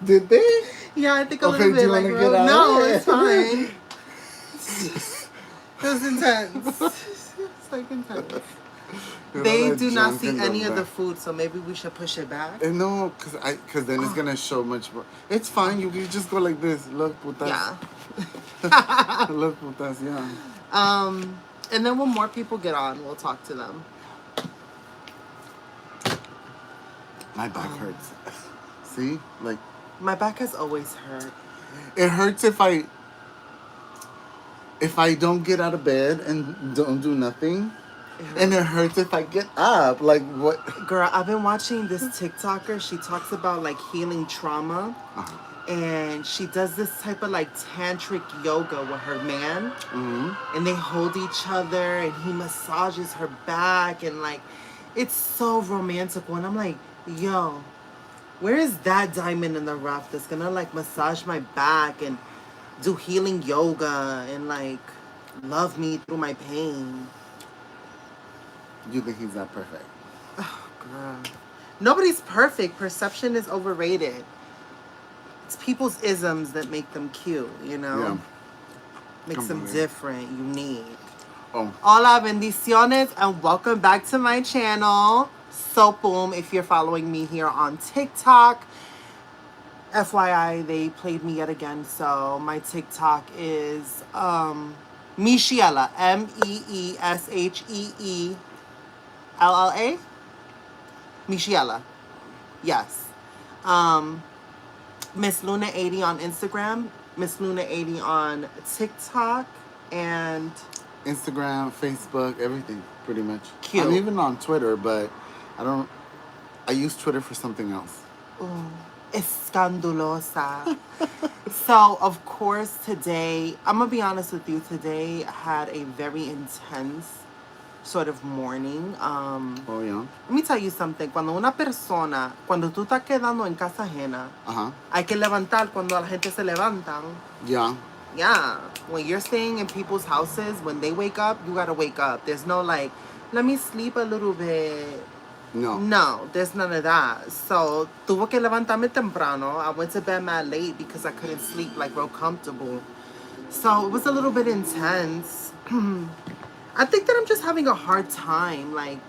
Did they? Yeah, I think a Okay, little do you bit want like to get out? no, it's fine. It was intense. It's like intense. They do not see any of the food, so maybe we should push it back. No, cause then it's gonna show much more. It's fine. You can just go like this. Look, putas. Yeah. Look, putas. Yeah. And then when more people get on, we'll talk to them. My back hurts. See, like my back has always hurt. It hurts if I don't get out of bed and don't do nothing. And it hurts if I get up. Like, what? Girl, I've been watching this TikToker. She talks about, like, healing trauma. And she does this type of, like, tantric yoga with her man. And they hold each other. And he massages her back. And, like, it's so romantical. And I'm like, yo, where is that diamond in the rough that's gonna, like, massage my back and do healing yoga and, like, love me through my pain? You think he's not perfect? Oh, girl. Nobody's perfect. Perception is overrated. It's people's isms that make them cute, you know? Yeah. Makes them different, unique. Oh. Hola, bendiciones, and welcome back to my channel. So, boom, if you're following me here on TikTok. FYI, they played me yet again, so my TikTok is Meesheela, MEESHEELLA. Meesheela. Yes. MSluna 80 on Instagram, MSluna 80 on TikTok, and Instagram, Facebook, everything, pretty much. Cute. I'm even on Twitter, but I use Twitter for something else. Ooh, escandulosa. So, of course, today, I'm going to be honest with you, today I had a very intense sort of morning. Oh, yeah? Let me tell you something. Cuando tú estás quedando en casa ajena, hay que levantar cuando la gente se levantan. Yeah. Yeah. When you're staying in people's houses, when they wake up, you gotta wake up. There's no like, let me sleep a little bit. No, there's none of that. So, tuve que levantarme temprano. I went to bed mad late because I couldn't sleep like real comfortable. So, it was a little bit intense. I think that I'm just having a hard time. Like,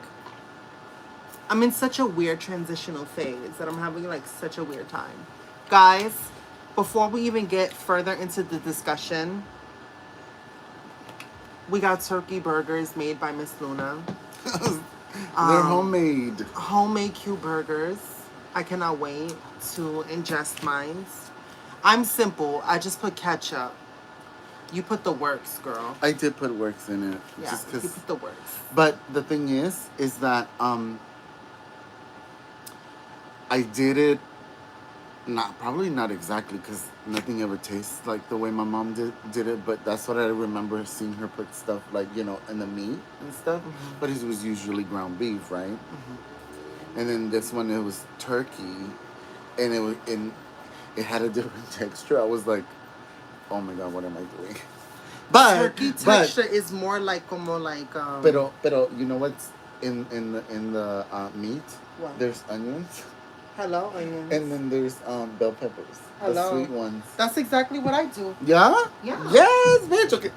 I'm in such a weird transitional phase that I'm having, like, such a weird time. Guys, before we even get further into the discussion, we got turkey burgers made by MSluna. They're homemade. Homemade cute burgers. I cannot wait to ingest mine. I'm simple. I just put ketchup. You put the works, girl. I did put works in it. Yeah, just you put the works. But the thing is that I did it probably not exactly, because nothing ever tastes like the way my mom did it, but that's what I remember seeing her put stuff like, you know, in the meat and stuff. But it was usually ground beef, right? And then this one, it was turkey, and it had a different texture. I was like, oh my God, what am I doing? But turkey texture is more like como like Pero you know what's in the meat? What? There's onions. Hello, onions. And then there's bell peppers. Hello. The sweet ones. That's exactly what I do. Yeah? Yeah. Yes, bitch. Okay.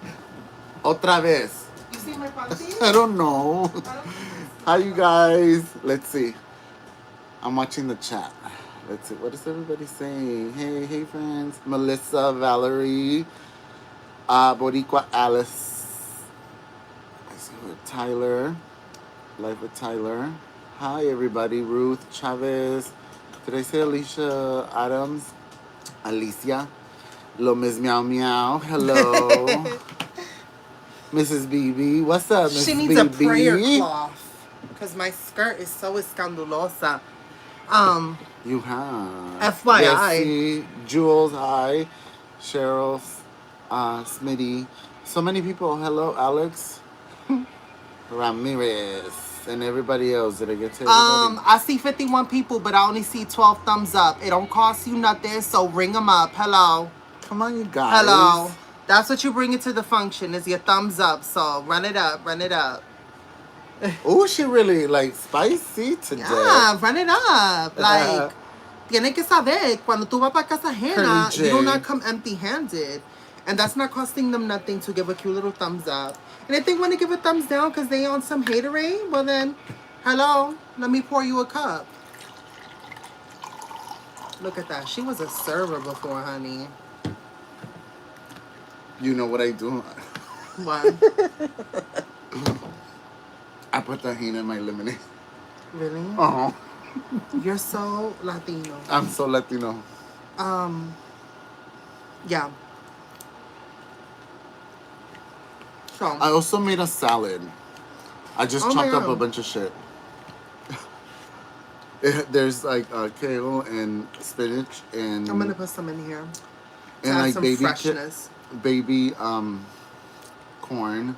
Otra vez. You see my panty? I don't know. Hi, you guys. Let's see. I'm watching the chat. Let's see. What is everybody saying? Hey, friends. Melissa, Valerie, Boricua, Alice. I see her. Tyler. Live with Tyler. Hi, everybody. Ruth Chavez. Did I say Alicia Adams? Alicia. Lomes Meow Meow. Hello. Mrs. BB. What's up, Mrs. BB? She needs a prayer cloth. Because my skirt is so escandulosa. You have. FYI. Jessie, Jules, hi. Cheryl, Smitty. So many people. Hello, Alex. Ramirez. And everybody else. Did I get to everybody? I see 51 people, but I only see 12 thumbs up. It don't cost you nothing, so ring them up. Hello. Come on, you guys. Hello. That's what you bring into the function, is your thumbs up. So run it up, run it up. Oh, she really like spicy today. Yeah, run it up. Like, Tiene que saber, cuando tú vas para casa ajena, Curly you do J. not come empty-handed. And that's not costing them nothing to give a cute little thumbs up. And if they want to give a thumbs down because they on some haterade, well then, hello, let me pour you a cup. Look at that. She was a server before, honey. You know what I do? What? I put tahini in my lemonade. Really? Uh-huh. You're so Latino. I'm so Latino. Yeah. So. I also made a salad. I just chopped up a bunch of shit. There's like kale and spinach and... I'm going to put some in here. And like some baby freshness. Baby corn.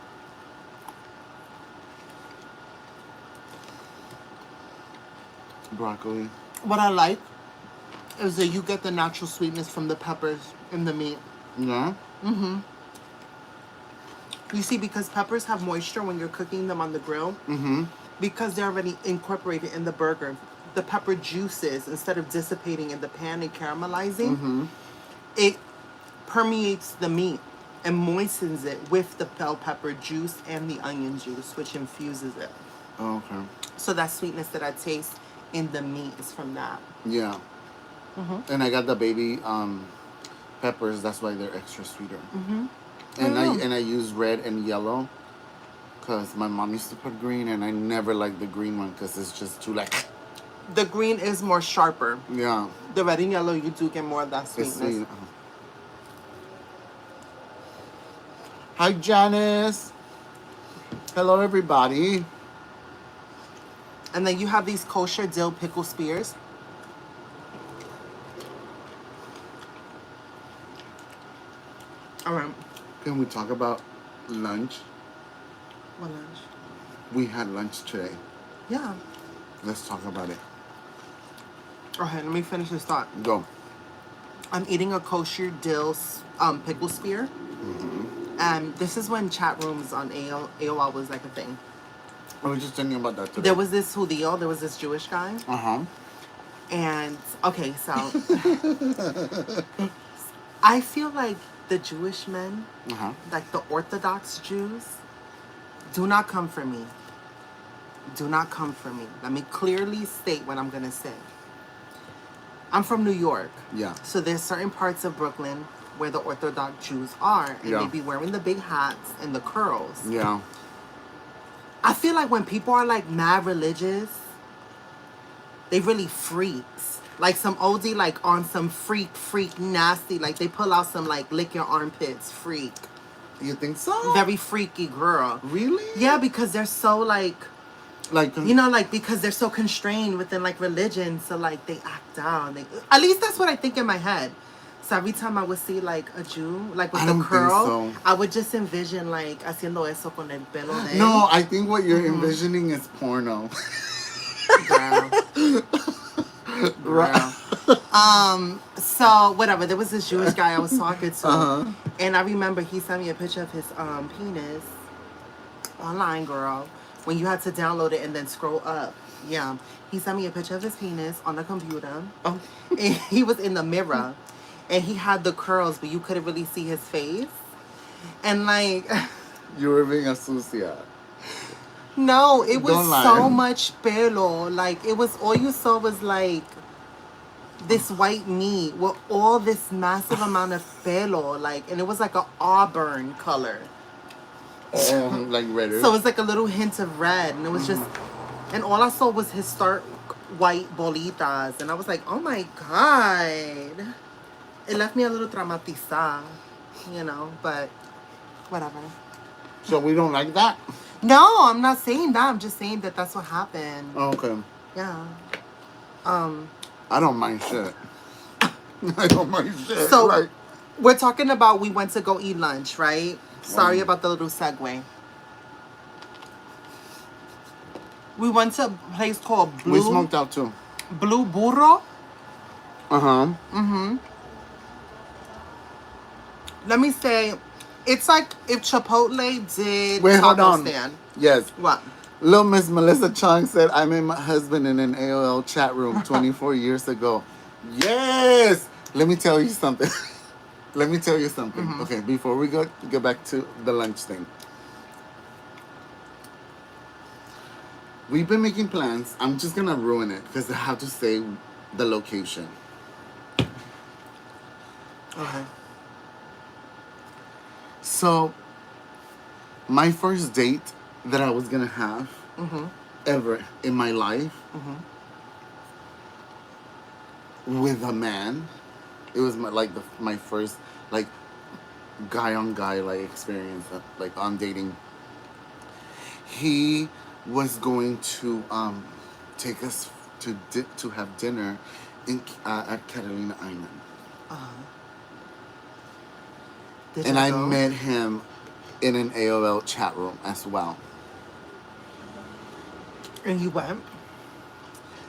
Broccoli. What I like is that you get the natural sweetness from the peppers in the meat. Yeah? Mm-hmm. You see, because peppers have moisture when you're cooking them on the grill, Mm-hmm. because they're already incorporated in the burger, the pepper juices, instead of dissipating in the pan and caramelizing, it permeates the meat and moistens it with the bell pepper juice and the onion juice, which infuses it. Oh, okay. So that sweetness that I taste in the meat is from that. Yeah. And I got the baby peppers. That's why they're extra sweeter. And I use red and yellow because my mom used to put green, and I never liked the green one because it's just too like. The green is more sharper. Yeah. The red and yellow, you do get more of that sweetness. It's sweet. Hi, Janice. Hello, everybody. And then you have these kosher dill pickle spears. All right. Can we talk about lunch? What lunch? We had lunch today. Yeah. Let's talk about it. Okay, let me finish this thought. Go. I'm eating a kosher dill pickle spear. And this is when chat rooms on AOL was like a thing. I was just thinking about that today. There was this judío, there was this Jewish guy. And, okay, so I feel like the Jewish men, like the Orthodox Jews, do not come for me. Do not come for me. Let me clearly state what I'm going to say. I'm from New York. Yeah. So there's certain parts of Brooklyn where the Orthodox Jews are. And they be wearing the big hats and the curls. Yeah. I feel like when people are like mad religious, they really freaks. Like some OD, like on some freak nasty. Like they pull out some like lick your armpits freak. You think so? Very freaky girl. Really? Yeah, because they're so like, you know, like because they're so constrained within like religion. So like they act out. At least that's what I think in my head. So every time I would see like a Jew, like with the curl, I would just envision like haciendo eso con el pelo de. No, I think what you're envisioning is porno. Girl. So whatever. There was this Jewish guy I was talking to, and I remember he sent me a picture of his penis online, girl. When you had to download it and then scroll up. Yeah, he sent me a picture of his penis on the computer. And he was in the mirror. And he had the curls, but you couldn't really see his face. And like... You were being a sucia. No, it was so much pelo. Like, it was... All you saw was like... This white meat with all this massive amount of pelo. Like, and it was like an auburn color. Like red. So it was like a little hint of red. And it was just... And all I saw was his stark white bolitas. And I was like, oh my God. It left me a little traumatizada, you know, but whatever. So we don't like that? No, I'm not saying that. I'm just saying that that's what happened. Oh, okay. Yeah. I don't mind shit. I don't mind shit. So, like, we're talking about we went to go eat lunch, right? Sorry about the little segue. We went to a place called Blue... We smoked out too. Blue Burro? Let me say, it's like if Chipotle did taco stand. Yes. What? Little Miss Melissa Chung said, I met my husband in an AOL chat room 24 years ago. Yes. Let me tell you something. Let me tell you something. Mm-hmm. Okay, before we go back to the lunch thing. We've been making plans. I'm just gonna ruin it because I have to say the location. Okay. So, my first date that I was gonna have Mm-hmm. ever in my life Mm-hmm. with a man, it was my first like guy on guy like experience like on dating. He was going to take us to have dinner in at Catalina Island, Uh-huh. Did and y'all I go? met him in an AOL chat room as well. And you went?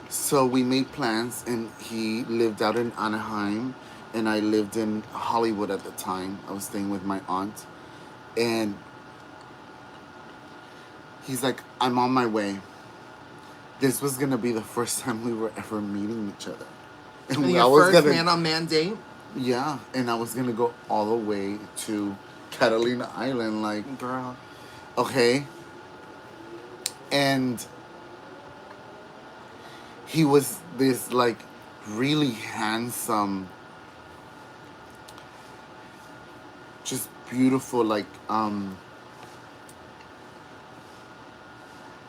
So we made plans, and he lived out in Anaheim, and I lived in Hollywood at the time. I was staying with my aunt, and he's like, "I'm on my way." This was gonna be the first time we were ever meeting each other, And and your I was first gonna, man-on-man date? yeah, and I was gonna go all the way to Catalina Island, like, Girl. okay, and he was this like really handsome, just beautiful, like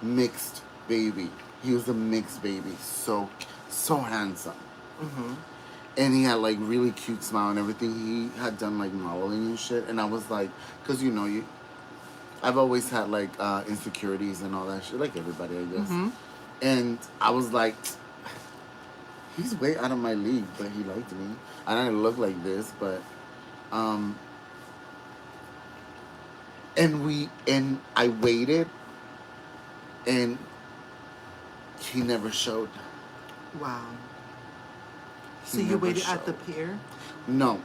mixed baby. He was a mixed baby, so handsome, Mm-hmm. and he had like really cute smile and everything. He had done like modeling and shit, and I was like, cause I've always had like insecurities and all that shit, like everybody, I guess. Mm-hmm. And I was like, he's way out of my league, but he liked me. I didn't look like this, but um, and I waited, and he never showed. Wow. He So you never waited at the showed. pier? No,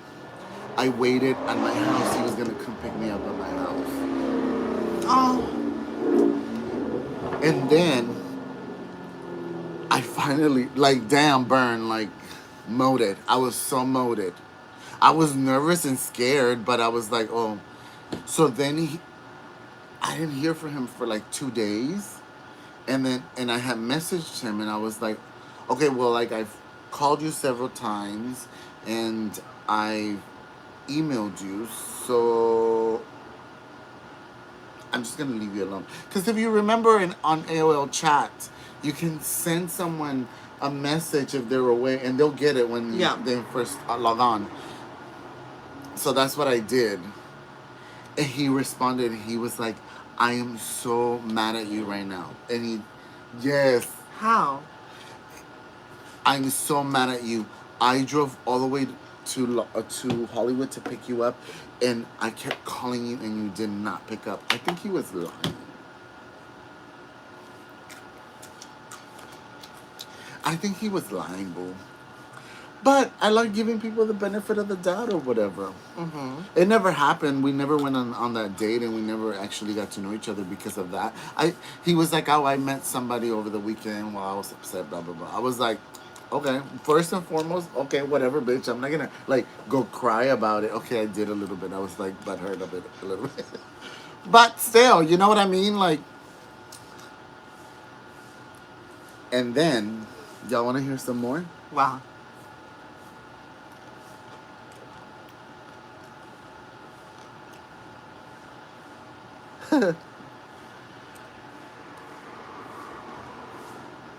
I waited at my house. He was gonna come pick me up at my house, Oh. and then I finally like damn burn like moted. I was so moted. I was nervous and scared, but I was like, oh. So then I didn't hear from him for like 2 days, and I had messaged him, and I was like, okay, well, like I've called you several times, and I emailed you, so I'm just gonna leave you alone. Because if you remember on AOL chat, you can send someone a message if they're away, and they'll get it when Yeah. they first log on. So that's what I did. And he responded, and he was like, I am so mad at you right now. And yes, How? I'm so mad at you. I drove all the way to Hollywood to pick you up, and I kept calling you, and you did not pick up. I think he was lying. I think he was lying, boo. But I like giving people the benefit of the doubt or whatever. Mm-hmm. It never happened. We never went on that date, and we never actually got to know each other because of that. He was like, oh, I met somebody over the weekend while I was upset, blah, blah, blah. I was like, okay, first and foremost, okay, whatever, bitch. I'm not gonna, like, go cry about it. Okay, I did a little bit. I was, like, butthurt a little bit. But still, you know what I mean? Like, and then, y'all want to hear some more? Wow.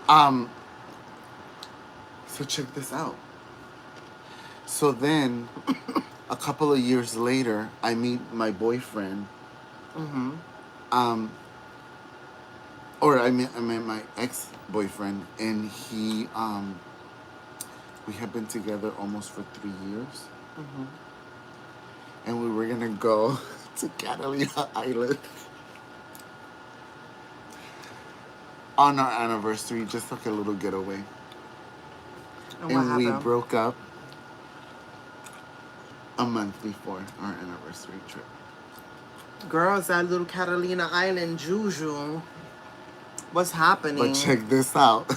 Um, so check this out. So then, a couple of years later, I meet my boyfriend. Mm-hmm. Um, or I met my ex-boyfriend, and we have been together almost for 3 years, Mm-hmm. and we were gonna go to Catalina Island on our anniversary, just like a little getaway. And what And we happened? broke up a month before our anniversary trip. Girls, that little Catalina Island juju. What's But happening? check this out.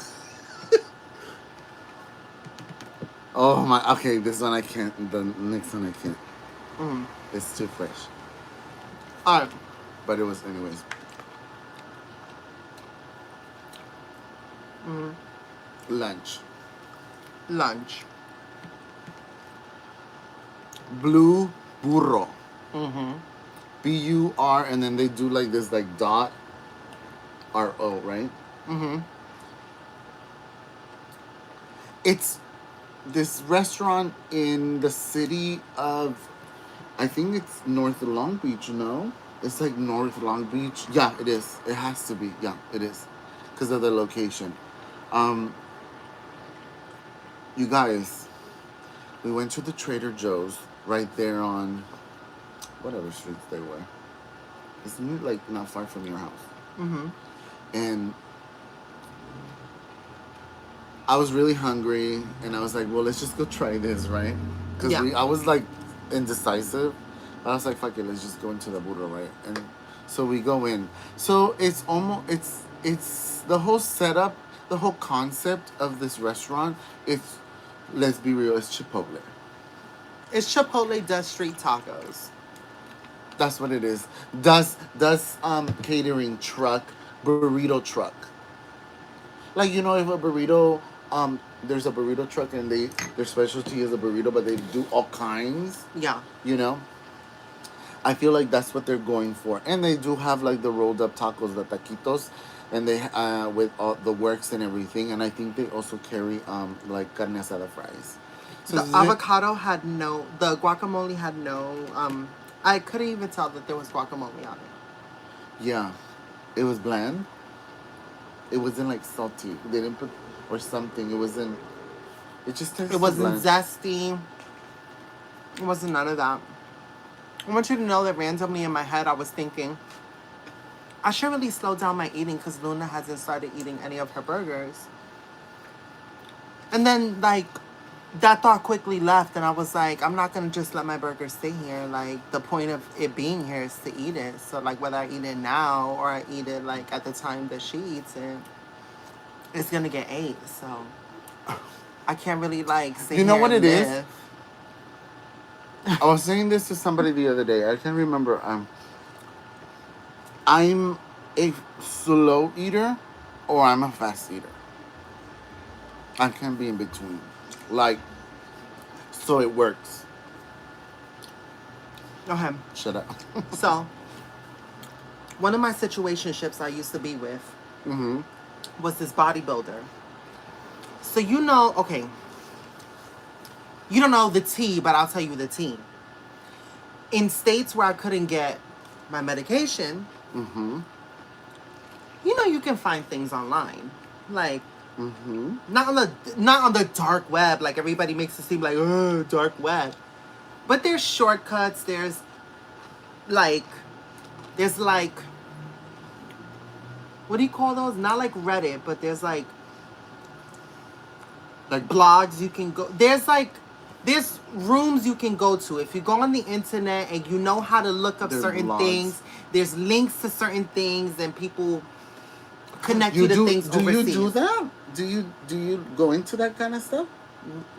Oh my. Okay, this one I can't. The next one I can't. Mm. It's too fresh. All right. But it was anyways. Mm. Lunch. Lunch. Blue burro. Mm-hmm. BUR, and then they do like this like dot RO, right? Mm-hmm. It's this restaurant in the city of, I think it's North Long Beach, no? It's like North Long Beach. Yeah, it is. It has to be. Yeah, it is. Because of the location. Um, you guys, we went to the Trader Joe's right there on whatever streets they were. Isn't it like not far from your house? Mm-hmm. And I was really hungry, and I was like, well, let's just go try this, right? Because Yeah. I was like indecisive. I was like, fuck it, let's just go into the burro, right? And so we go in. So it's almost, it's the whole setup, the whole concept of this restaurant. It's, let's be real, it's Chipotle. It's Chipotle does street tacos. That's what it is. Does catering truck, burrito truck. Like, you know, if a burrito, there's a burrito truck and their specialty is a burrito, but they do all kinds. Yeah. You know, I feel like that's what they're going for, and they do have like the rolled up tacos, the taquitos, and they with all the works and everything. And I think they also carry like carne asada fries. So The avocado had no. The guacamole had no. I couldn't even tell that there was guacamole on it. yeah, it was bland. It wasn't like salty. They didn't put or something. It wasn't. It just tasted It wasn't bland. zesty. It wasn't none of that. I want you to know that randomly in my head I was thinking, I should really slow down my eating because Luna hasn't started eating any of her burgers. And then, like, that thought quickly left, and I was like, I'm not going to just let my burger stay here. Like, the point of it being here is to eat it. So, like, whether I eat it now or I eat it, like, at the time that she eats it, it's going to get ate. So, I can't really, like, sit You know here what and it is? live. I was saying this to somebody the other day. I can't remember. I'm a slow eater or I'm a fast eater. I can't be in between. Like, so it works. Okay. Shut up. So, one of my situationships I used to be with Mm-hmm. was this bodybuilder. So, you know, okay, you don't know the tea, but I'll tell you the tea. In states where I couldn't get my medication, Mm-hmm. you know, you can find things online, like Mm-hmm. not on the dark web, like everybody makes it seem like, oh, dark web. But there's shortcuts. Like, there's like, what do you call those? Not like Reddit, but there's like blogs you can go. There's rooms you can go to. If you go on the internet and you know how to look up There's certain blogs. things, there's links to certain things, and people connect You you to do? things Do overseas. you do that? Do you go into that kind of stuff?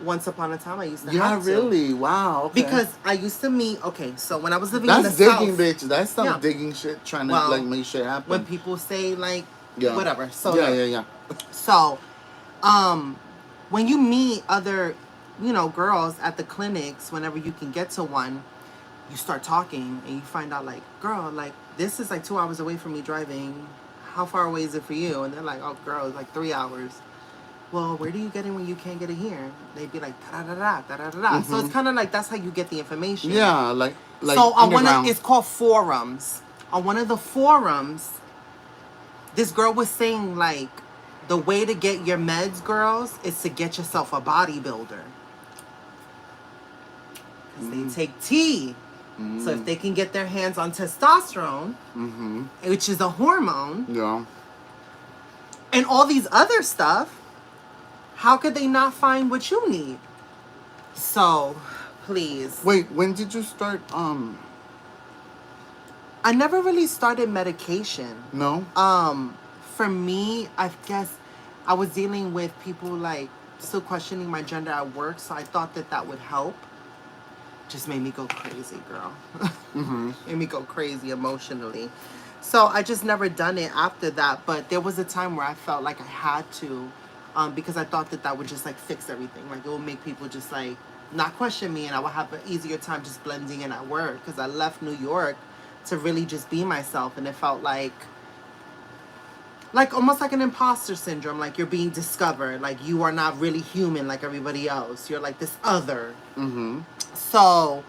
Once upon a time, I used to Yeah, have to. really. Wow. Okay. Because I used to meet. Okay, so when I was living in the that's digging, South, bitch. That's some Yeah. digging shit. Trying to Well, like make shit happen. when people say like, Yeah. whatever. So yeah. So, when you meet other, you know, girls at the clinics, whenever you can get to one, you start talking and you find out like, girl, like this is like 2 hours away from me driving. How far away is it for you? And they're like, oh, girl, it's like 3 hours. Well, where do you get it when you can't get it here? They'd be like, da da da da da da da. So it's kind of like that's how you get the information. Yeah, like so on one underground. of, it's called forums. On one of the forums, this girl was saying like, the way to get your meds, girls, is to get yourself a bodybuilder. Because they take tea. So if they can get their hands on testosterone, which is a hormone, Yeah. and all these other stuff, how could they not find what you need? So, please. Wait, when did you start? I never really started medication. No. For me, I guess I was dealing with people like still questioning my gender at work, so I thought that would help. Just made me go crazy, girl. Made me go crazy emotionally. So I just never done it after that. But there was a time where I felt like I had to, because I thought that would just like fix everything. Like it would make people just like not question me, and I would have an easier time just blending in at work. Because I left New York to really just be myself, and it felt like almost like an imposter syndrome. Like you're being discovered. Like you are not really human like everybody else. You're like this other. So,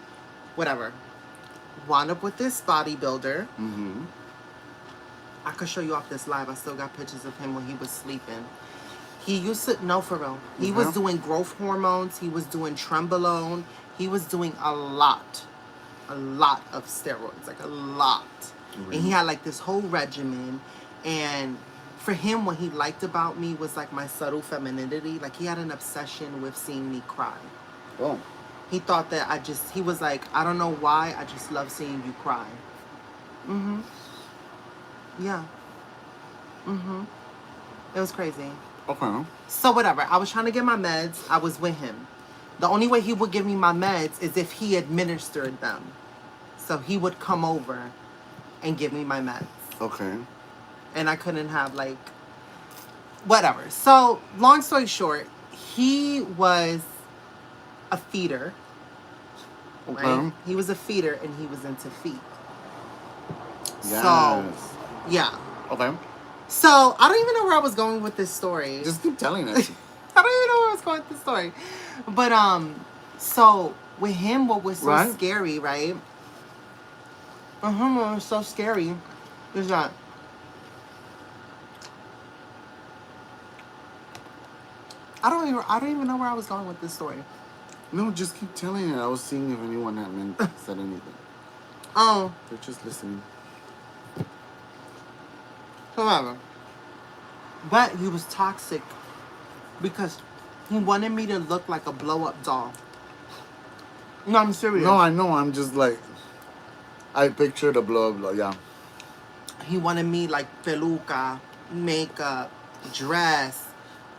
whatever. Wound up with this bodybuilder. I could show you off this live. I still got pictures of him when he was sleeping. He used to, no, for real. He was doing growth hormones. He was doing Trenbolone. He was doing a lot of steroids, like a lot. And he had like this whole regimen. And for him, what he liked about me was like my subtle femininity. Like he had an obsession with seeing me cry. Oh. He thought that he was like, I don't know why, I just love seeing you cry. Yeah. It was crazy. Okay. So whatever, I was trying to get my meds. I was with him. The only way he would give me my meds is if he administered them. So he would come over and give me my meds. Okay. And I couldn't have like, whatever. So long story short, he was a feeder. Okay. Right? He was a feeder and he was into feet. Yes. So, yeah. Okay. So, I don't even know where I was going with this story. Just keep telling it. I don't even know where I was going with this story. But, so, with him, what was so scary, right? What was so scary is that I don't even know where I was going with this story. No, just keep telling it. I was seeing if anyone had said anything. Oh. They're just listening. Whatever. But he was toxic because he wanted me to look like a blow-up doll. No, I'm serious. No, I know. I'm just like, I pictured a blow, yeah. He wanted me like peluca, makeup, dress,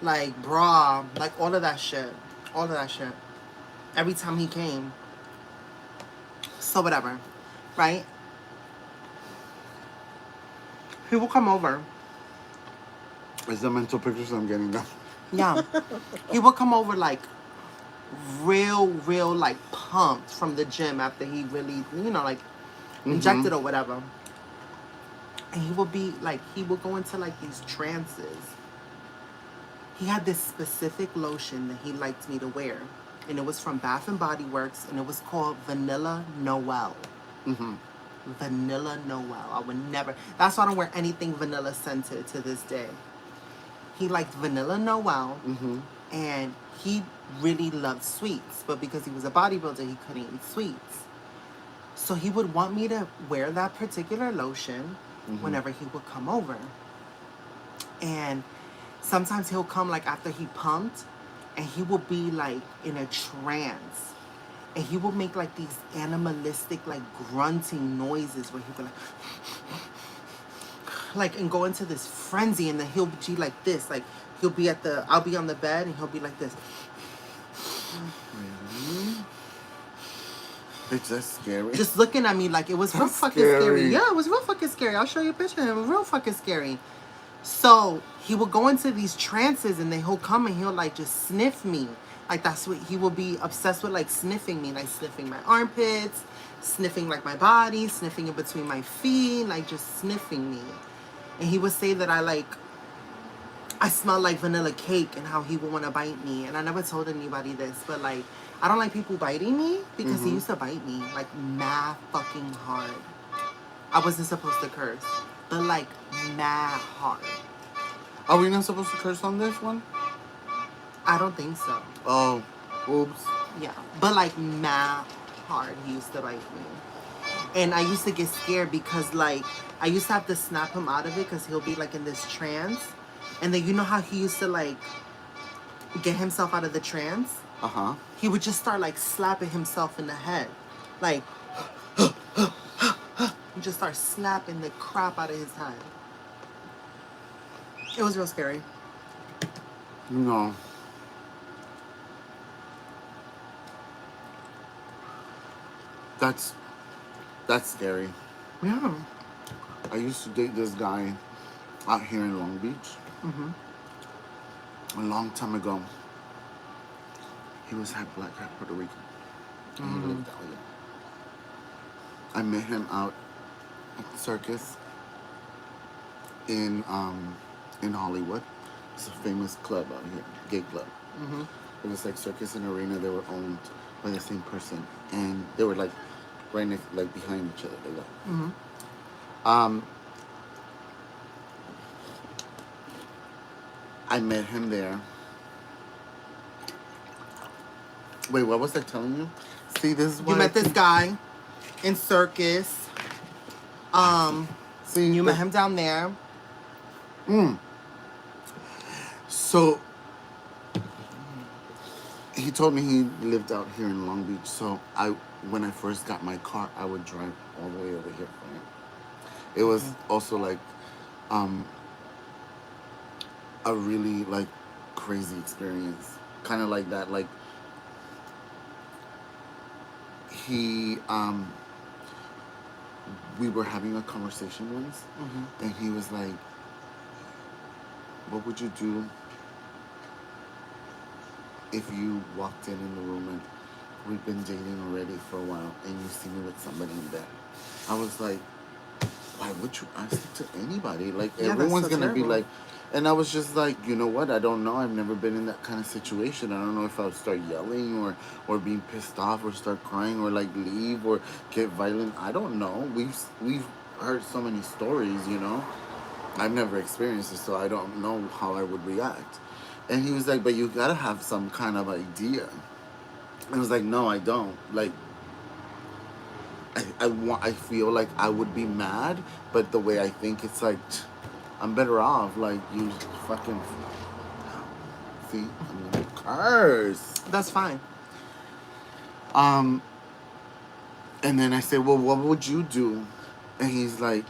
like bra, like all of that shit. All of that shit. Every time he came. So whatever. Right? He will come over. It's the mental pictures I'm getting now. Yeah. He would come over like real like pumped from the gym after he really, like injected or whatever. And he would be like, he would go into like these trances. He had this specific lotion that he liked me to wear. And it was from Bath and Body Works, and it was called Vanilla Noel. Vanilla Noel. I would never. That's why I don't wear anything vanilla scented to this day. He liked Vanilla Noel, and he really loved sweets. But because he was a bodybuilder, he couldn't eat sweets. So he would want me to wear that particular lotion whenever he would come over. And sometimes he'll come like after he pumped, and he will be like in a trance. And he will make like these animalistic like grunting noises where he'll be like and go into this frenzy, and then he'll be like this. Like I'll be on the bed and he'll be like this. It's just scary. Just looking at me like it was real fucking scary. Yeah, it was real fucking scary. I'll show you a picture of him. It was real fucking scary. So he will go into these trances, and then he'll come and he'll like just sniff me. Like that's what he will be obsessed with, like sniffing me, like sniffing my armpits, sniffing like my body, sniffing in between my feet, like just sniffing me. And he would say that I smell like vanilla cake, and how he would want to bite me. And I never told anybody this, but like I don't like people biting me because he used to bite me like mad fucking hard. I wasn't supposed to curse, but like mad hard. Are we not supposed to curse on this one? I don't think so. Oh, oops. Yeah, but like mad hard, he used to bite me. And I used to get scared because like I used to have to snap him out of it because he'll be like in this trance. And then you know how he used to like get himself out of the trance? He would just start like slapping himself in the head. Like, he just start slapping the crap out of his head. It was real scary. No. That's scary. Yeah. I used to date this guy out here in Long Beach Mm-hmm. a long time ago. He was half black, half Puerto Rican, and he Mm-hmm. lived out here. I met him out at the circus in Hollywood. It's a famous club out here, gay club. Mm-hmm. It was like circus and arena. They were owned by the same person, and they were like right next, like behind each other. They were. Mm-hmm. Um, I met him there. Wait, what was I telling you? See, this is You why met this guy in circus. See, You met him down there. So he told me he lived out here in Long Beach. So when I first got my car, I would drive all the way over here for him. It was also like a really like crazy experience, kind of like that. Like he, we were having a conversation once, and he was like, "What would you do if you walked in the room and we've been dating already for a while and you see me with somebody in bed?" I was like, why would you ask it to anybody? Like, Yeah, everyone's that's so gonna be terrible. like, and I was just like, you know what? I don't know. I've never been in that kind of situation. I don't know if I would start yelling or being pissed off or start crying or like leave or get violent. I don't know. We've heard so many stories, you know. I've never experienced it, so I don't know how I would react. And he was like, but you gotta have some kind of idea. I was like, no, I don't. Like, I feel like I would be mad, but the way I think, it's like, I'm better off. Like, you fucking see, I'm gonna curse. That's fine. Um, and then I said, well, what would you do? And he's like,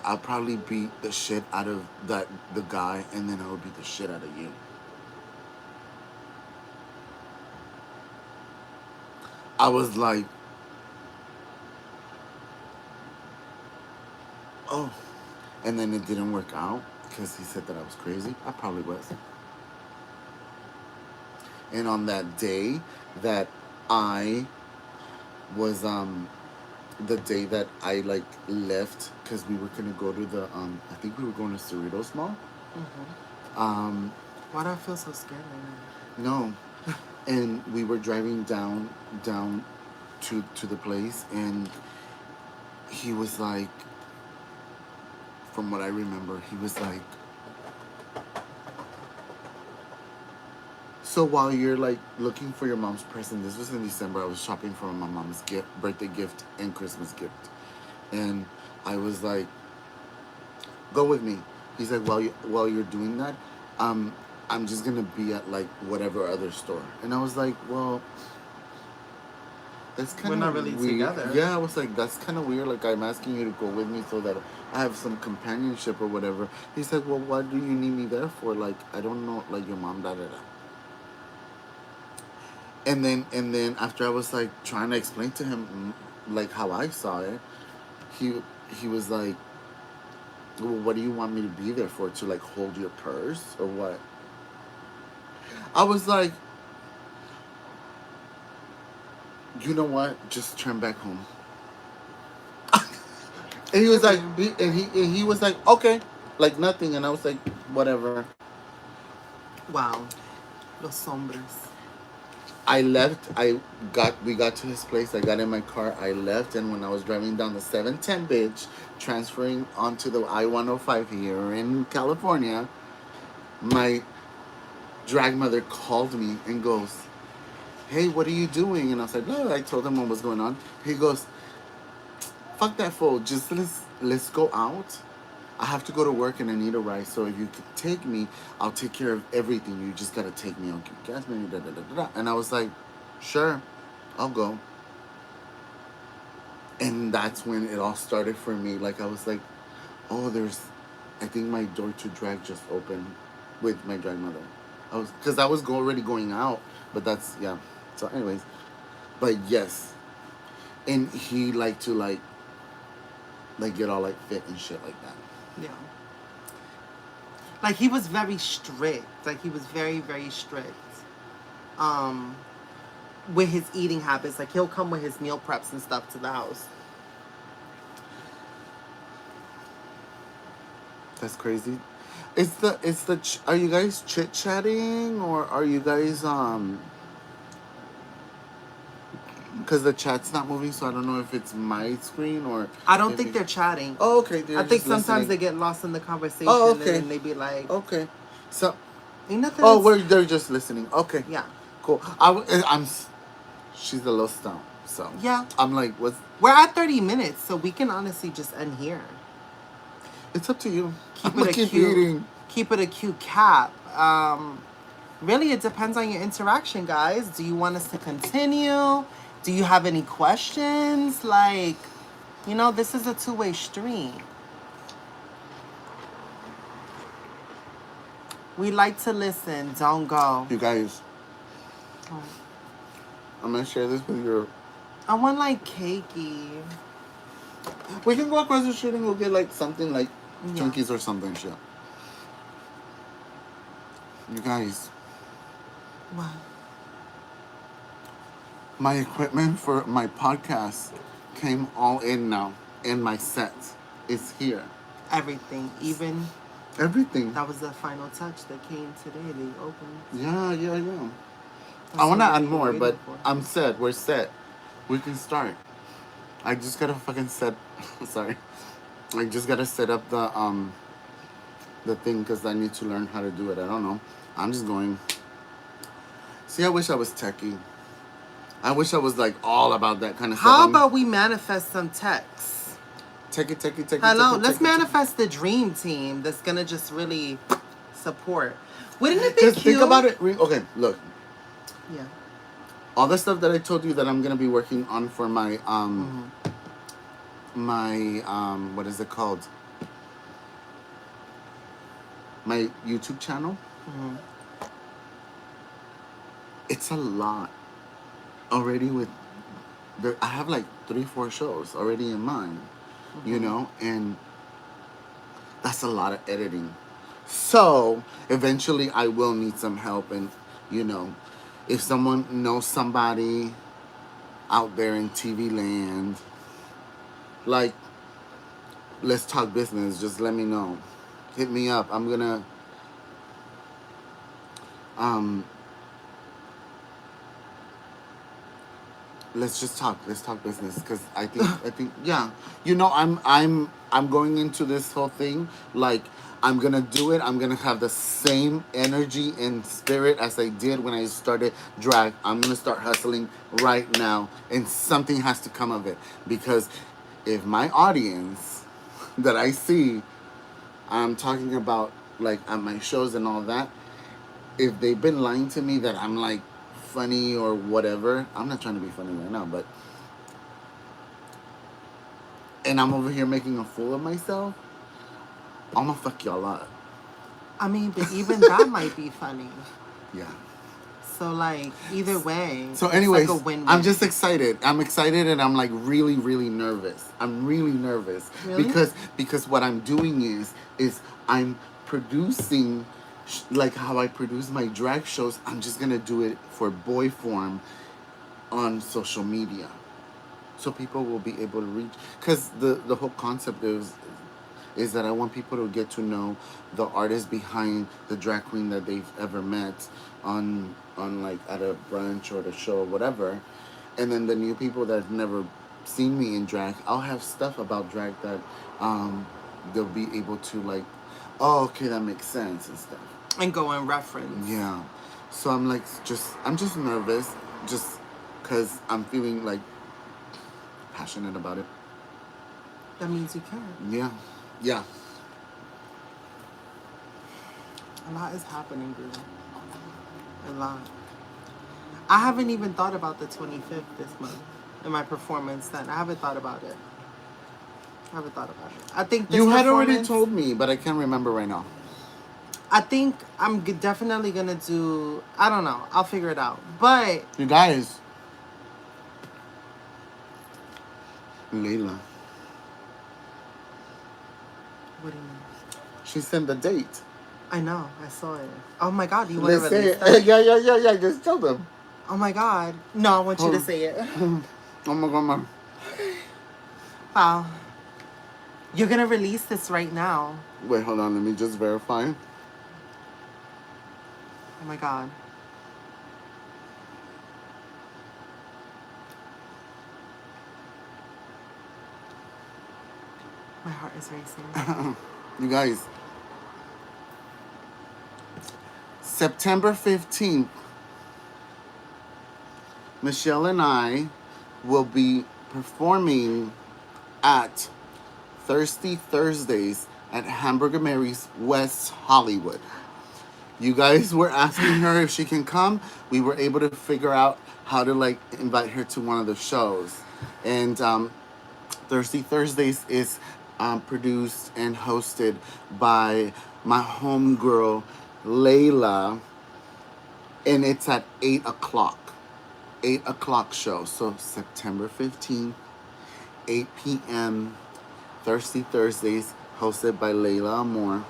I'll probably beat the shit out of the guy, and then I would beat the shit out of you. I was like, oh. And then it didn't work out because he said that I was crazy. I probably was. And on that day that I was the day that I like left, because we were gonna go to the I think we were going to Cerritos Mall. Why do I feel so scared right No, and we were driving down to the place, and he was like, from what I remember, he was like, so while you're like looking for your mom's present, this was in December. I was shopping for my mom's birthday gift and Christmas gift, and I was like, "Go with me." He's like, while you're doing that, I'm just gonna be at like whatever other store, and I was like, well, that's now? We're kind not of really weird. together. Yeah, I was like, that's kind of weird. Like, I'm asking you to go with me so that I have some companionship or whatever. He's like, well, what do you need me there for? Like, I don't know, like your mom, da da da. And then after I was like trying to explain to him like how I saw it, he he was like, well, what do you want me to be there for? To like hold your purse or what? I was like, you know what? Just turn back home. And he was like, he was like, okay, like nothing. And I was like, whatever. Wow. Los hombres. I left. We got to his place. I got in my car. I left, and when I was driving down the 710 bitch, transferring onto the I-105 here in California, my drag mother called me and goes, "Hey, what are you doing?" And I was like, "No." I told him what was going on. He goes, "Fuck that fool. Just let's go out. I have to go to work and I need a ride. So if you could take me, I'll take care of everything. You just gotta take me. I'll give you gas money. Da da da da da." And I was like, "Sure, I'll go." And that's when it all started for me. Like, I was like, "Oh, I think my door to drag just opened with my drag mother." Because I was already going out, but that's, yeah. So anyways, but yes, And he liked to like get all like fit and shit like that. Yeah. Like he was very strict. Like he was very, very strict. With his eating habits. Like he'll come with his meal preps and stuff to the house. That's crazy. Are you guys chit-chatting or are you guys because the chat's not moving, so I don't know if it's my screen or I don't think they're chatting. Oh, okay. I think sometimes they get lost in the conversation. Oh, okay. And then they be like, okay. So ain't nothing. Oh, they're just listening. Okay. Yeah. Cool. She's a little stoned, so yeah. I'm like, what's? We're at 30 minutes, so we can honestly just end here. It's up to you. Keep it a cute cap. Really, it depends on your interaction, guys. Do you want us to continue? Do you have any questions? Like, this is a two-way street. We like to listen. Don't go. You guys. Oh. I'm going to share this with your... I want, like, cakey. We can go across the street and go get, like, something like Twinkies or something, shit. You guys. What? My equipment for my podcast came all in now. And my set is here. Everything. Even... Everything. That was the final touch that came today. They opened. Yeah. I want to add more, but I'm set. We're set. We can start. I just gotta fucking set. Sorry. I just gotta set up the thing because I need to learn how to do it. I don't know. I'm just going. See, I wish I was techie. I wish I was like all about that kind of stuff. How about we manifest some techs? Techie. Hello, let's manifest the dream team that's gonna just really support. Wouldn't it be cute? Think about it. Okay, look. Yeah. All the stuff that I told you that I'm gonna be working on for my what is it called? My YouTube channel. Mm-hmm. It's a lot already. I have like 3-4 shows already in mind. Mm-hmm. And that's a lot of editing. So eventually I will need some help, and if someone knows somebody out there in TV land, like, let's talk business, just let me know. Hit me up. I'm gonna let's just talk. Let's talk business, because I think yeah. I'm going into this whole thing like I'm gonna do it. I'm gonna have the same energy and spirit as I did when I started drag. I'm gonna start hustling right now, and something has to come of it, because if my audience that I see, I'm talking about like at my shows and all that, if they've been lying to me that I'm like funny or whatever, I'm not trying to be funny right now, but and I'm over here making a fool of myself, I'm gonna fuck y'all up. I mean, but even that might be funny. Yeah. So like either way. So anyways, like a win-win. I'm just excited. I'm excited, and I'm like really, really nervous. I'm really nervous. Really? Because what I'm doing is I'm producing, like how I produce my drag shows. I'm just gonna do it for boy form on social media, so people will be able to reach. Because the whole concept is that I want people to get to know the artist behind the drag queen that they've ever met on like at a brunch or the show or whatever. And then the new people that have never seen me in drag, I'll have stuff about drag that they'll be able to like, oh, okay, that makes sense and stuff. And go in reference. Yeah. So I'm like, I'm just nervous, just because I'm feeling like passionate about it. That means you can. Yeah. Yeah. A lot is happening, girl. A lot. I haven't even thought about the 25th this month in my performance then. I haven't thought about it. I think this you had already told me, but I can't remember right now. I think I'm definitely going to do... I don't know. I'll figure it out. But... You guys... Layla. What do you mean? She sent the date. I know. I saw it. Oh my God. Do you want to Let's release say that? yeah. Just tell them. Oh my God. No, I want you to say it. Oh my God, Wow. You're going to release this right now. Wait, hold on. Let me just verify. Oh my God. My heart is racing. You guys, September 15th, Michelle and I will be performing at Thirsty Thursdays at Hamburger Mary's, West Hollywood. You guys were asking her if she can come. We were able to figure out how to like invite her to one of the shows. And Thirsty Thursdays is produced and hosted by my homegirl, Layla. And it's at 8 o'clock. 8 o'clock show. So September 15th, 8 p.m. Thirsty Thursdays, hosted by Layla Amor.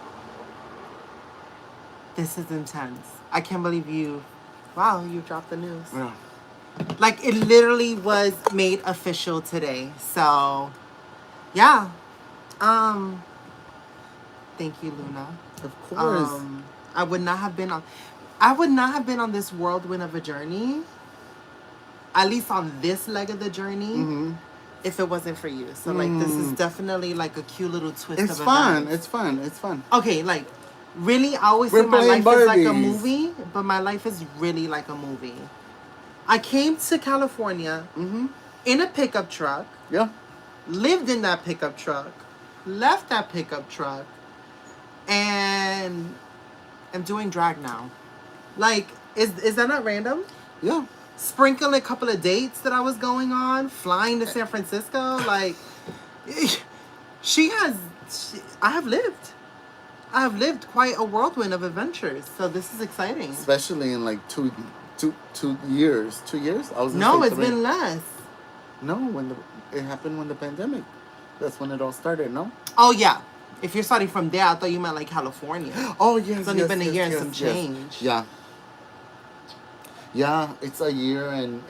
This is intense. I can't believe you. Wow, you dropped the news. Yeah. Like, it literally was made official today. So, yeah. Thank you, Luna. Of course. I would not have been on this whirlwind of a journey, at least on this leg of the journey, if it wasn't for you. So, like, this is definitely, like, a cute little twist of events. It's fun. Okay, like, really, I always say my life is like a movie, but my life is really like a movie. I came to California in a pickup truck. Yeah. Lived in that pickup truck. Left that pickup truck. And I'm doing drag now. Like, is that not random? Yeah. Sprinkle a couple of dates that I was going on. Flying to San Francisco. Like, I have lived quite a whirlwind of adventures. So this is exciting. Especially in like two years. 2 years? No, it's been less. No, it happened when the pandemic. That's when it all started, no? Oh, yeah. If you're starting from there, I thought you meant like California. Oh, yes. It's only been a year and some change. Yeah. Yeah, it's a year and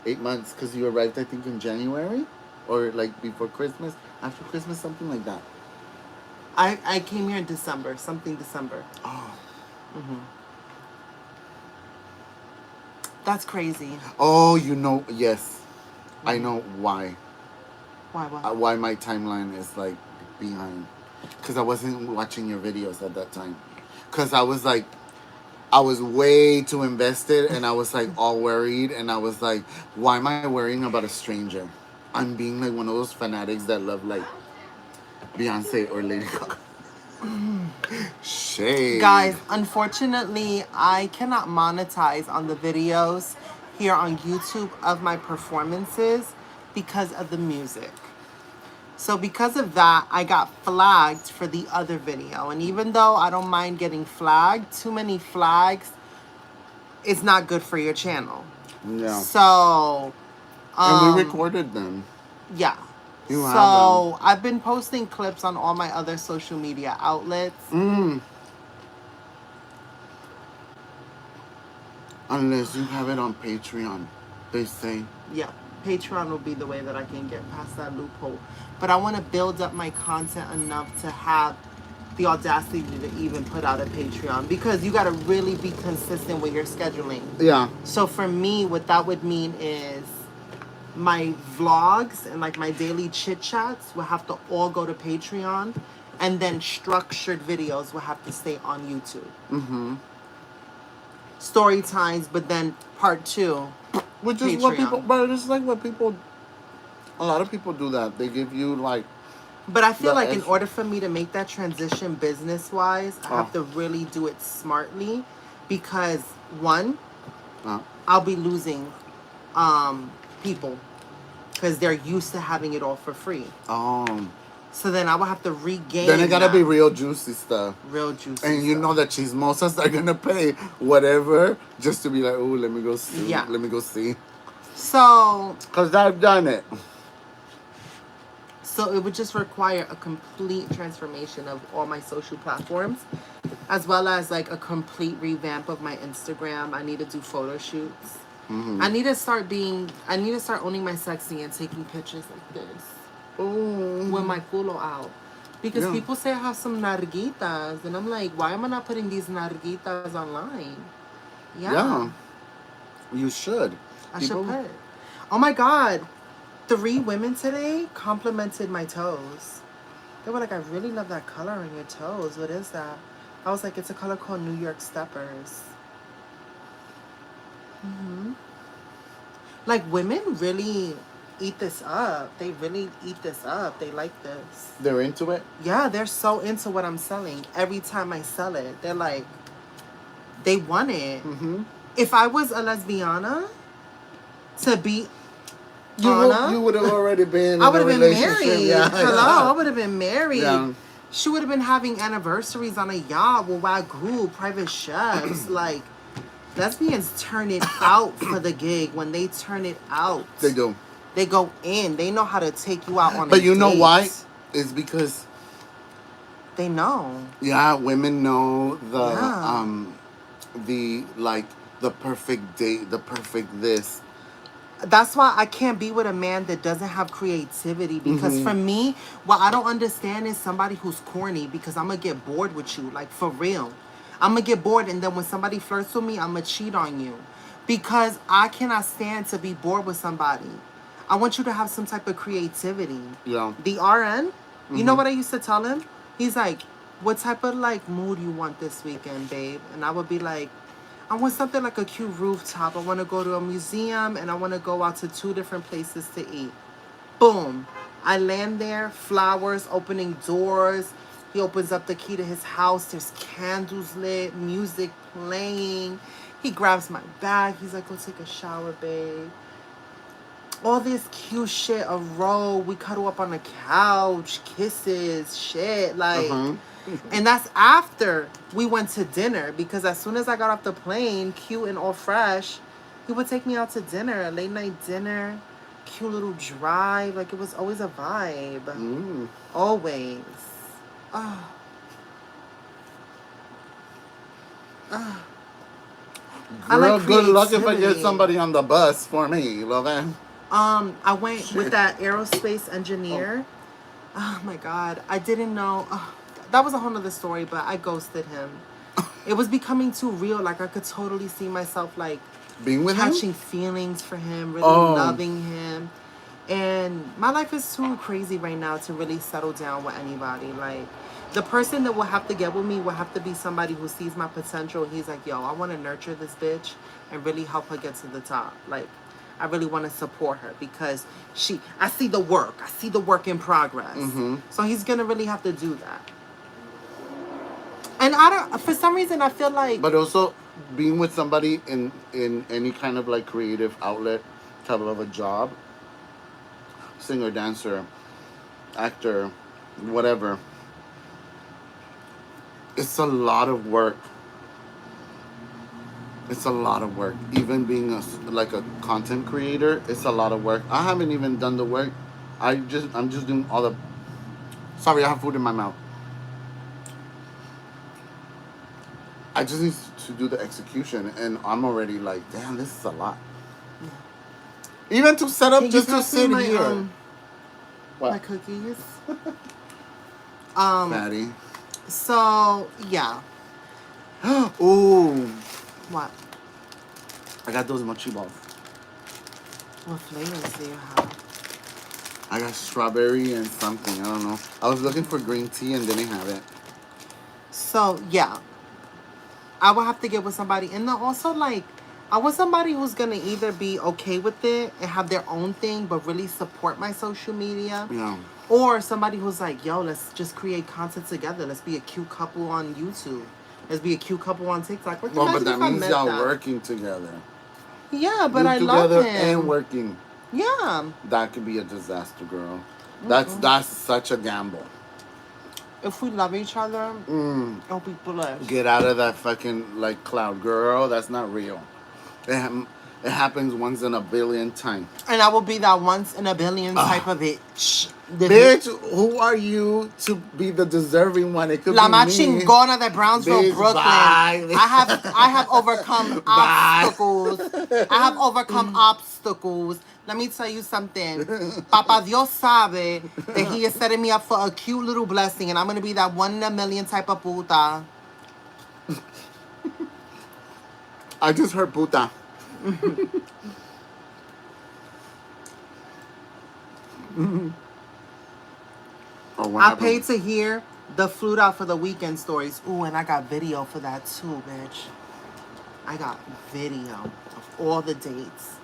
8 months, because you arrived, I think, in January? Or like before Christmas? After Christmas, something like that. I came here in December. December. Oh. That's crazy. Oh, yes. I know why. Why? Why my timeline is like behind. Because I wasn't watching your videos at that time. Because I was way too invested, and I was like all worried, and I was like, why am I worrying about a stranger? I'm being like one of those fanatics that love like Beyonce or Lady Gaga. Shade. Guys, unfortunately, I cannot monetize on the videos here on YouTube of my performances because of the music. So because of that, I got flagged for the other video. And even though I don't mind getting flagged, too many flags is not good for your channel. Yeah. So... and we recorded them. Yeah. You have so them. I've been posting clips on all my other social media outlets. Unless you have it on Patreon, they say. Yeah. Patreon will be the way that I can get past that loophole. But I want to build up my content enough to have the audacity to even put out a Patreon. Because you got to really be consistent with your scheduling. Yeah. So for me, what that would mean is my vlogs and like my daily chit chats will have to all go to Patreon, and then structured videos will have to stay on YouTube. Story times, but then part 2, which is Patreon. what people, but it's like what people, a lot of people do that. They give you like. But I feel like in order for me to make that transition business wise, I have to really do it smartly, because one, I'll be losing people because they're used to having it all for free. So then I will have to regain. Then it gotta be real juicy stuff. Real juicy. And you know that chismosas are gonna pay whatever just to be like, oh, let me go see. Yeah. Let me go see. So. Because I've done it. So it would just require a complete transformation of all my social platforms, as well as like a complete revamp of my Instagram. I need to do photo shoots. I need to start owning my sexy and taking pictures like this. With my culo out. Because people say I have some narguitas, and I'm like, why am I not putting these narguitas online? Yeah. You should. I should put. Oh my God. 3 women today complimented my toes. They were like, I really love that color on your toes. What is that? I was like, it's a color called New York Steppers. Like, women really eat this up. They really eat this up. They like this. They're into it? Yeah, they're so into what I'm selling. Every time I sell it, they're like, they want it. If I was a lesbiana, to be you would have already been. I would have been married. Yeah, Hello, I would have been married. Yeah. She would have been having anniversaries on a yacht with Wagyu, private chefs. Like, lesbians turn it out for the gig. When they turn it out, They do. They go in. They know how to take you out on a But you know date. why? It's because they know. Yeah, women know the perfect date, the perfect this. That's why I can't be with a man that doesn't have creativity. Because for me, what I don't understand is somebody who's corny, because I'm going to get bored with you. Like, for real. I'm going to get bored, and then when somebody flirts with me, I'm going to cheat on you. Because I cannot stand to be bored with somebody. I want you to have some type of creativity. Yeah. The RN, you know what I used to tell him? He's like, what type of, like, mood you want this weekend, babe? And I would be like, I want something like a cute rooftop. I want to go to a museum, and I want to go out to 2 different places to eat. Boom. I land there, flowers, opening doors. He opens up the key to his house. There's candles lit, music playing. He grabs my bag. He's like, go take a shower, babe. All this cute shit, a roll. We cuddle up on the couch, kisses, shit. Like... And that's after we went to dinner, because as soon as I got off the plane, cute and all fresh, he would take me out to dinner, a late night dinner, cute little drive. Like, it was always a vibe. Always. Girl, good luck if I get somebody on the bus for me, okay? I went with that aerospace engineer. Oh my God. I didn't know. That was a whole nother story, but I ghosted him. It was becoming too real. Like, I could totally see myself, like, being with catching feelings for him, really loving him. And my life is too crazy right now to really settle down with anybody. Like, the person that will have to get with me will have to be somebody who sees my potential. He's like, yo, I want to nurture this bitch and really help her get to the top. Like, I really want to support her, because I see the work. I see the work in progress. So he's going to really have to do that. And for some reason, I feel like... But also, being with somebody in any kind of, like, creative outlet, type of a job, singer, dancer, actor, whatever, it's a lot of work. It's a lot of work. Even being a content creator, it's a lot of work. I haven't even done the work. I'm just doing all the... Sorry, I have food in my mouth. I just need to do the execution, and I'm already like, damn, this is a lot. Even to set up, just to sit here. My cookies. Fatty. So, yeah. Ooh. What? I got those mochi balls. What flavors do you have? I got strawberry and something. I don't know. I was looking for green tea and didn't have it. So, yeah. I would have to get with somebody. And then also, like, I want somebody who's going to either be okay with it and have their own thing, but really support my social media. Yeah. Or somebody who's like, yo, let's just create content together. Let's be a cute couple on YouTube. Let's be a cute couple on TikTok. Well, but that means y'all working together. Yeah, but I love him. Together and working. Yeah. That could be a disaster, girl. That's such a gamble. If we love each other, it'll be blessed. Get out of that fucking, like, cloud, girl. That's not real. It happens once in a billion times. And I will be that once in a billion type of bitch. Bitch, who are you to be the deserving one? It could La be más me. chingona de Brownsville, Bitch, Brooklyn. bye. I have overcome Bye. obstacles. I have overcome obstacles. Let me tell you something. Papa Dios sabe that he is setting me up for a cute little blessing, and I'm gonna be that one in a million type of puta. I just heard puta. Oh, what I happened? paid to hear the flute out for the weekend stories. Ooh, and I got video for that too, bitch. I got video of all the dates.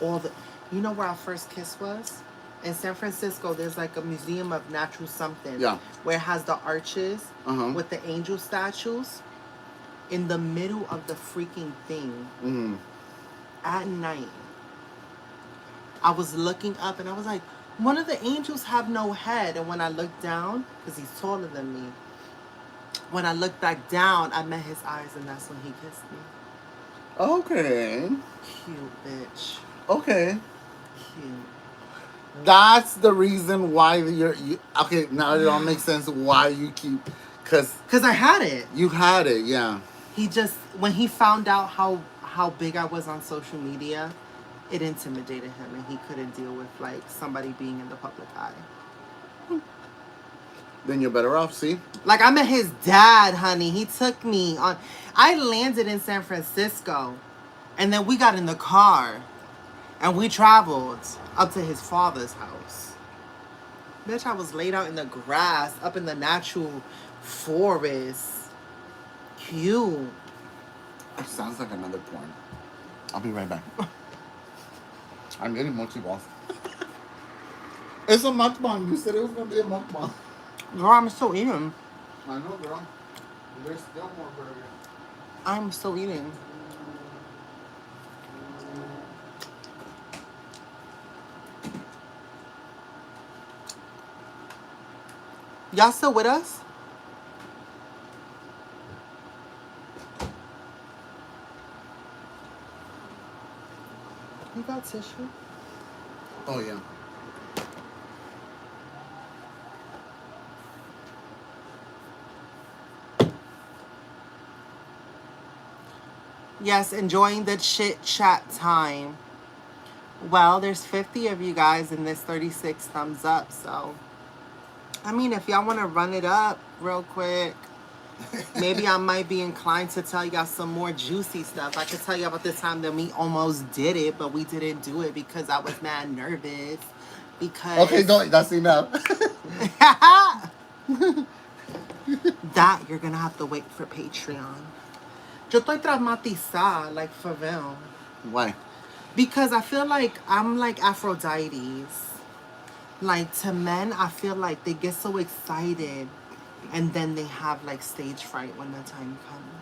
You know where our first kiss was? In San Francisco, there's like a museum of natural something. Yeah. Where it has the arches Uh-huh. with the angel statues. In the middle of the freaking thing. Mm. At night. I was looking up and I was like, one of the angels have no head. And when I looked down, because he's taller than me, when I looked back down, I met his eyes and that's when he kissed me. Okay. Cute, bitch. Okay. Cute. That's the reason why you okay, now it all makes sense why you keep because I had it. You had it, yeah. He just, when he found out how big I was on social media, it intimidated him and he couldn't deal with like somebody being in the public eye. Then you're better off, see? Like I met his dad, honey. He took me on. I landed in San Francisco and then we got in the car and we traveled up to his father's house. Bitch, I was laid out in the grass, up in the natural forest. Cute. It sounds like another porn. I'll be right back. I'm getting mochi balls. It's a mukbang. You said it was going to be a mukbang. Girl, I'm still eating. I know, girl. There's still more burger. I'm still eating. Y'all still with us? You got tissue? Oh, yeah. Yes, enjoying the chit chat time. Well, there's 50 of you guys and there's 36 thumbs up, so I mean, if y'all want to run it up real quick, maybe I might be inclined to tell y'all some more juicy stuff. I could tell you about the time that we almost did it, but we didn't do it because I was mad nervous. Because Okay, no, that's enough. that you're gonna have to wait for Patreon. Yo estoy traumatizada, like for real. Why? Because I feel like I'm like Aphrodite's. Like to men, I feel like they get so excited and then they have like stage fright when the time comes.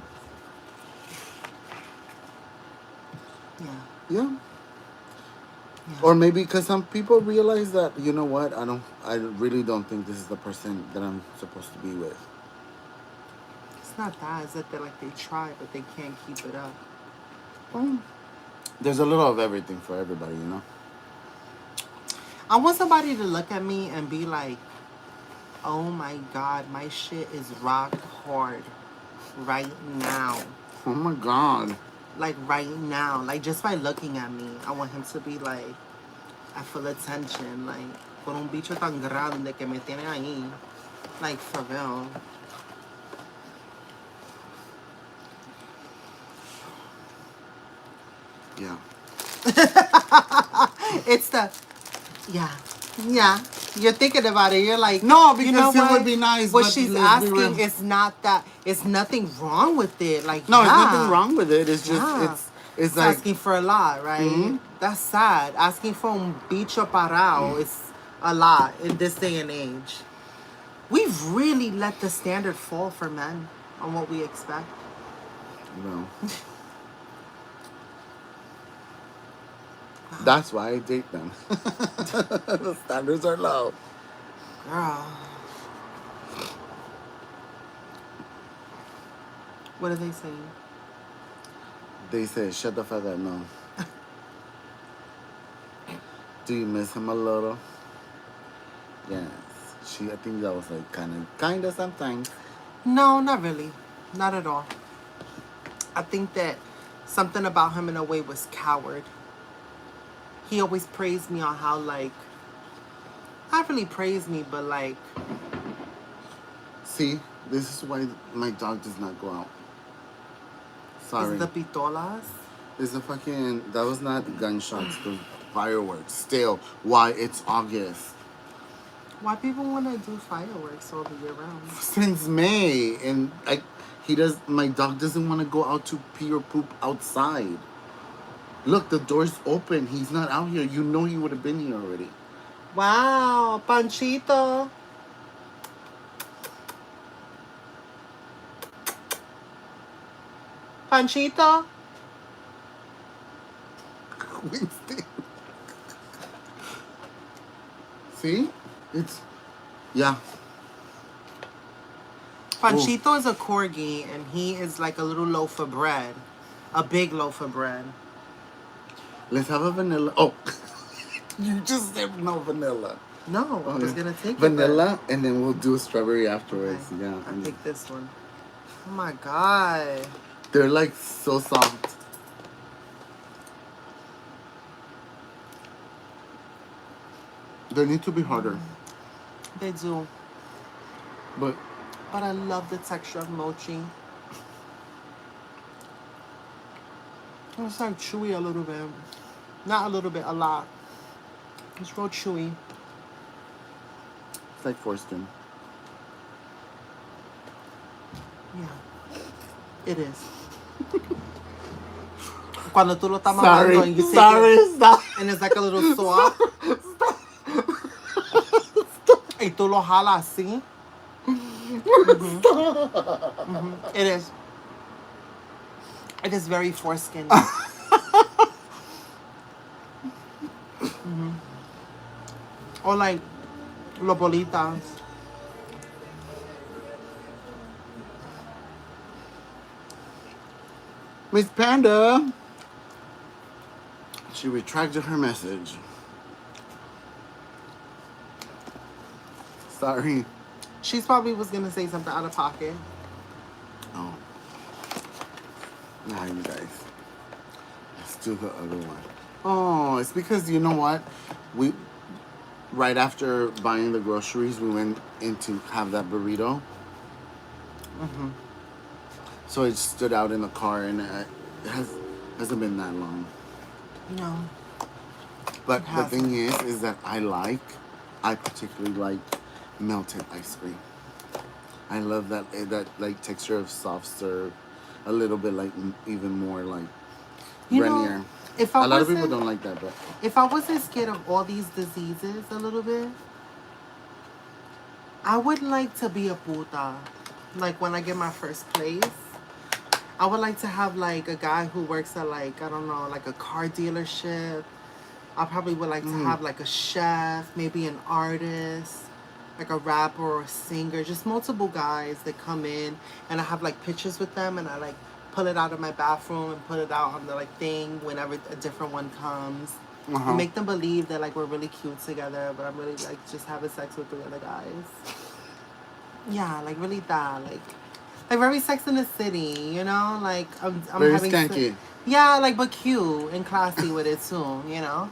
Yeah. Yeah. Or maybe because some people realize that, you know what, I really don't think this is the person that I'm supposed to be with. It's not that, it's that they're like they try but they can't keep it up. Well, there's a little of everything for everybody, you know? I want somebody to look at me and be like, oh my God, my shit is rock hard right now. Oh my God. Like right now. Like just by looking at me, I want him to be like, I feel attention. Like, con un bicho tan grande que me tiene ahí. Like, for real. Yeah. It's the, yeah. You're thinking about it. You're like, no, because you know it would be nice. What but she's asking is not that. It's nothing wrong with it. Like, no, it's nothing wrong with it. It's just it's like asking for a lot, right? Mm-hmm. That's sad. Asking for un bicho parao is a lot in this day and age. We've really let the standard fall for men on what we expect. No. That's why I date them. The standards are low. Girl. What are they saying? They say, shut the fuck up, no. Do you miss him a little? Yes. I think that was like kind of sometimes. No, not really. Not at all. I think that something about him in a way was coward. He always praised me on how, like, not really praised me, but like. See, this is why my dog does not go out. Sorry. Is the pistolas? It's a fucking. That was not gunshots, the fireworks. Still, why it's August. Why people want to do fireworks all the year round? Since May. And my dog doesn't want to go out to pee or poop outside. Look, the door's open. He's not out here. You know he would have been here already. Wow, Panchito. Panchito. Winston. See? Yeah. Panchito is a corgi, and he is like a little loaf of bread. A big loaf of bread. Let's have a vanilla. Oh, you just said no vanilla. No, I was going to take vanilla, and then we'll do a strawberry afterwards. Okay. Yeah. I'll take this one. Oh my God. They're like so soft. They need to be harder. They do. But I love the texture of mochi. It's like chewy a little bit. Not a little bit, a lot. It's real chewy. It's like foreskin. Yeah. It is. Cuando tú lo estás mamando and you take it, stop. And it's like a little soft. Y tú lo jalas así. It is. It is very foreskin. Or like los bolitas. Miss Panda. She retracted her message. Sorry. She probably was gonna say something out of pocket. Oh. Now you guys. Let's do the other one. Oh, it's because you know what? Right after buying the groceries, we went in to have that burrito. Mm-hmm. So it stood out in the car, and it hasn't been that long. No. But the thing is that I particularly like melted ice cream. I love that like texture of soft serve, a little bit like even more like Grenier. A lot of people don't like that, but if I wasn't scared of all these diseases a little bit, I would like to be a puta. Like when I get my first place, I would like to have like a guy who works at like, I don't know, like a car dealership. I probably would like to have like a chef, maybe an artist, like a rapper or a singer, just multiple guys that come in, and I have like pictures with them, and I like pull it out of my bathroom and put it out on the like thing whenever a different one comes. And make them believe that like we're really cute together, but I'm really like just having sex with 3 other guys. Yeah, like really that, like very Sex in the City, you know, like I'm very having skanky. Yeah, like but cute and classy with it too, you know.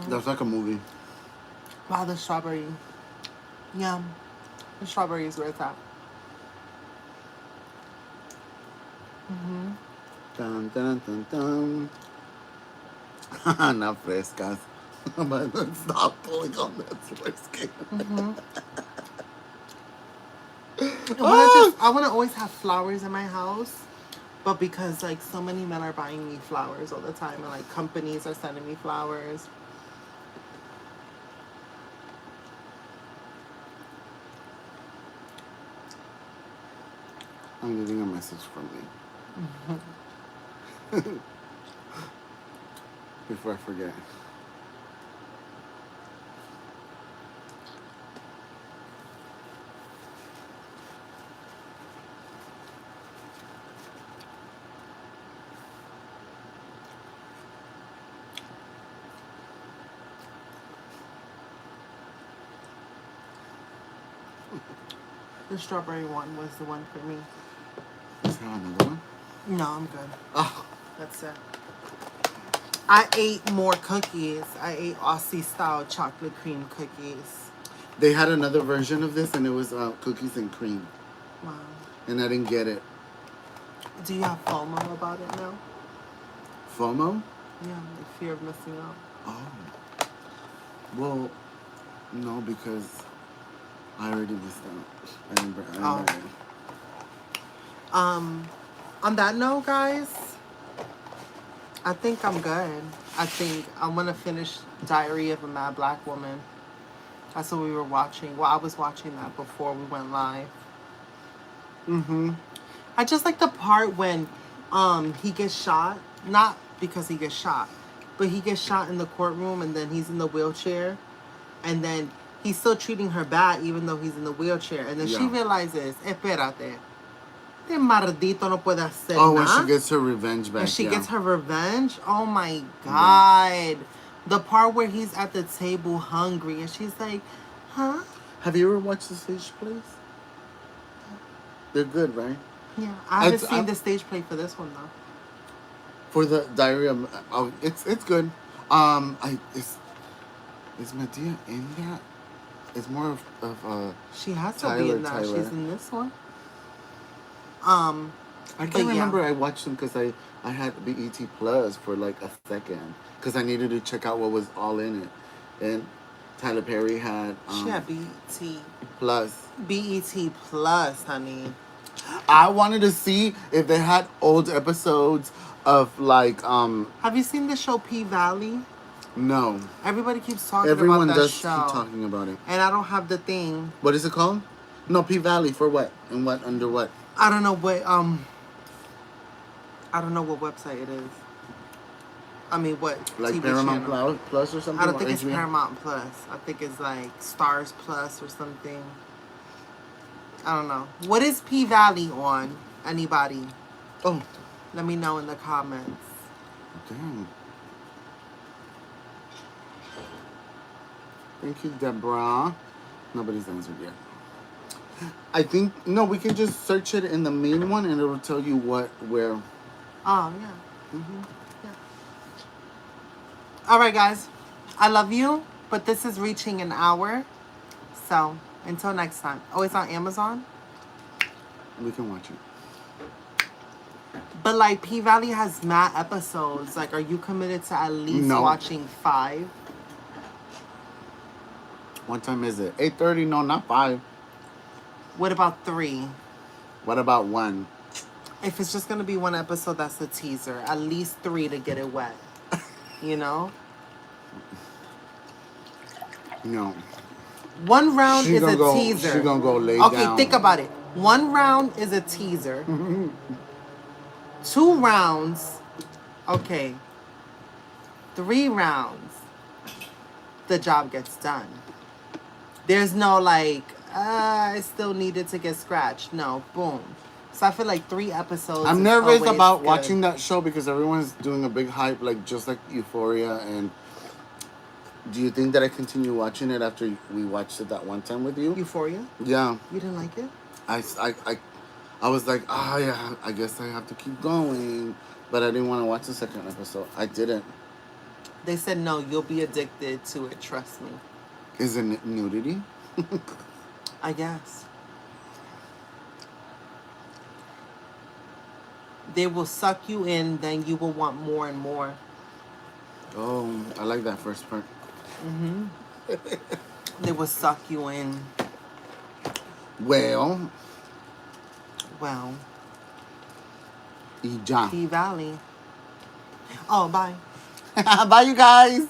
That's like a movie. Wow, the strawberry. Yum. The strawberry is where it's at. Dun, dun, dun, dun. Not frescas. But stop pulling on that foreskin. I want to always have flowers in my house, but because like so many men are buying me flowers all the time, and like companies are sending me flowers. I'm getting a message from me. Before I forget. The strawberry one was the one for me. Is there another one? No, I'm good. Oh. That's it. I ate more cookies. I ate Aussie style chocolate cream cookies. They had another version of this, and it was cookies and cream. Wow. And I didn't get it. Do you have FOMO about it now? FOMO? Yeah, the fear of missing out. Oh. Well, no, because I already missed out. I didn't buy it. On that note, guys, I think I'm good. I think I'm gonna finish Diary of a Mad Black Woman. That's what we were watching. Well, I was watching that before we went live. I just like the part when he gets shot. Not because he gets shot, but he gets shot in the courtroom and then he's in the wheelchair. And then he's still treating her bad even though he's in the wheelchair. And then she realizes, espérate. Este maldito no puede hacer nada. Oh, when she gets her revenge back. When she gets her revenge? Oh my God. Yeah. The part where he's at the table hungry and she's like, huh? Have you ever watched the stage plays? They're good, right? Yeah. I haven't seen the stage play for this one, though. For the Diary of... Oh, it's good. Is Medea in that? It's more of she has to be in that. Tyler. She's in this one. I can't remember. I watched them because I had BET Plus for like a second because I needed to check out what was all in it, and Tyler Perry had. She had BET Plus. BET Plus, honey. I wanted to see if they had old episodes of like. Have you seen the show P-Valley? No. Everybody keeps talking Everyone about that does show. keep talking about it. And I don't have the thing. What is it called? No, P-Valley for what? And what under what? I don't know what I don't know what website it is. I mean, what like TV Paramount channel. Plus or something? I don't think it's Paramount Plus. I think it's like Stars Plus or something. I don't know. What is P-Valley on? Anybody? Oh. Let me know in the comments. Damn. Thank you, Deborah. Nobody's answered yet. I think, no, we can just search it in the main one and it will tell you where. Oh, yeah. Yeah. All right, guys. I love you, but this is reaching an hour. So, until next time. Oh, it's on Amazon? We can watch it. But, like, P-Valley has mad episodes. Like, are you committed to at least watching 5? What time is it? 8:30? No, not 5. What about 3? What about 1? If it's just going to be one episode, that's a teaser. At least 3 to get it wet. You know? No. 1 round is a teaser. She's going to go lay down. Okay, think about it. 1 round is a teaser. 2 rounds. Okay. 3 rounds. The job gets done. There's no like, I still needed to get scratched. No, boom. So I feel like 3 episodes. I'm nervous about watching that show because everyone's doing a big hype, like just like Euphoria. And do you think that I continue watching it after we watched it that one time with you? Euphoria? Yeah. You didn't like it? I was like, yeah, I guess I have to keep going. But I didn't want to watch the second episode. I didn't. They said, no, you'll be addicted to it. Trust me. Is it nudity? I guess. They will suck you in, then you will want more and more. Oh, I like that first part. They will suck you in. Well. Y ya. P-Valley. Oh, bye. Bye, you guys.